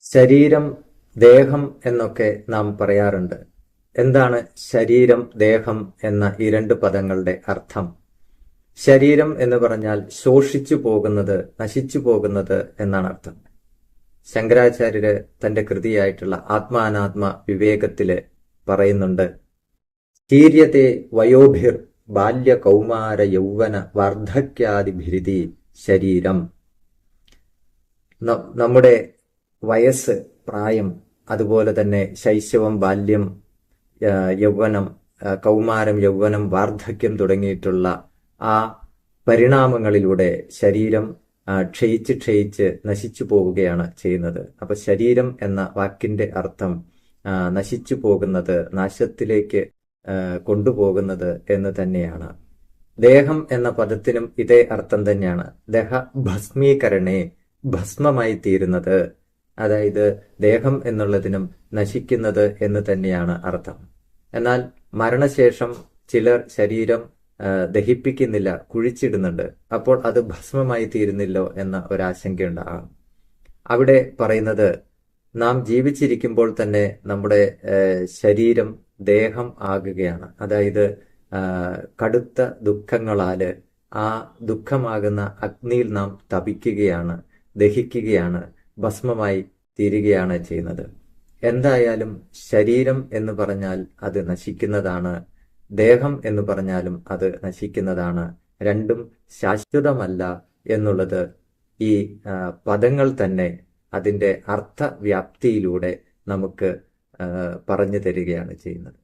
ശരീരം, ദേഹം എന്നൊക്കെ നാം പറയാറുണ്ട്. എന്താണ് ശരീരം, ദേഹം എന്ന ഈ രണ്ട് പദങ്ങളുടെ അർത്ഥം? ശരീരം എന്ന് പറഞ്ഞാൽ ശോഷിച്ചു പോകുന്നത്, നശിച്ചു പോകുന്നത് എന്നാണ് അർത്ഥം. ശങ്കരാചാര്യര് തന്റെ കൃതിയായിട്ടുള്ള ആത്മാനാത്മ വിവേകത്തില് പറയുന്നുണ്ട്, ശീര്യത്തെ വയോഭിർ ബാല്യ കൗമാര യൗവന വാർദ്ധക്യാദിഭിരിതി ശരീരം. നമ്മുടെ വയസ്സ്, പ്രായം, അതുപോലെ തന്നെ ശൈശവം, ബാല്യം, യൗവനം, കൗമാരം, യൗവനം, വാർദ്ധക്യം തുടങ്ങിയിട്ടുള്ള ആ പരിണാമങ്ങളിലൂടെ ശരീരം ക്ഷയിച്ച് ക്ഷയിച്ച് നശിച്ചു പോവുകയാണ് ചെയ്യുന്നത്. അപ്പൊ ശരീരം എന്ന വാക്കിന്റെ അർത്ഥം നശിച്ചു പോകുന്നത്, നാശത്തിലേക്ക് കൊണ്ടുപോകുന്നത് എന്ന് തന്നെയാണ്. ദേഹം എന്ന പദത്തിനും ഇതേ അർത്ഥം തന്നെയാണ്. ദേഹ ഭസ്മീകരണേ, ഭസ്മമായി തീരുന്നത്. അതായത് ദേഹം എന്നുള്ളതിനും നശിക്കുന്നത് എന്ന് തന്നെയാണ് അർത്ഥം. എന്നാൽ മരണശേഷം ചിലർ ശരീരം ദഹിപ്പിക്കുന്നില്ല, കുഴിച്ചിടുന്നുണ്ട്. അപ്പോൾ അത് ഭസ്മമായി തീരുന്നില്ലോ എന്ന ഒരാശങ്കയുണ്ടാകാം. അവിടെ പറയുന്നത്, നാം ജീവിച്ചിരിക്കുമ്പോൾ തന്നെ നമ്മുടെ ശരീരം ദേഹം ആകുകയാണ്. അതായത് കടുത്ത ദുഃഖങ്ങളാല് ആ ദുഃഖമാകുന്ന അഗ്നിയിൽ നാം തപിക്കുകയാണ്, ദഹിക്കുകയാണ്, ഭസ്മമായി തീരുകയാണ് ചെയ്യുന്നത്. എന്തായാലും ശരീരം എന്ന് പറഞ്ഞാൽ അത് നശിക്കുന്നതാണ്, ദേഹം എന്ന് പറഞ്ഞാലും അത് നശിക്കുന്നതാണ്. രണ്ടും ശാശ്വതമല്ല എന്നുള്ളത് ഈ പദങ്ങൾ തന്നെ അതിൻ്റെ അർത്ഥവ്യാപ്തിയിലൂടെ നമുക്ക് പറഞ്ഞു തരികയാണ് ചെയ്യുന്നത്.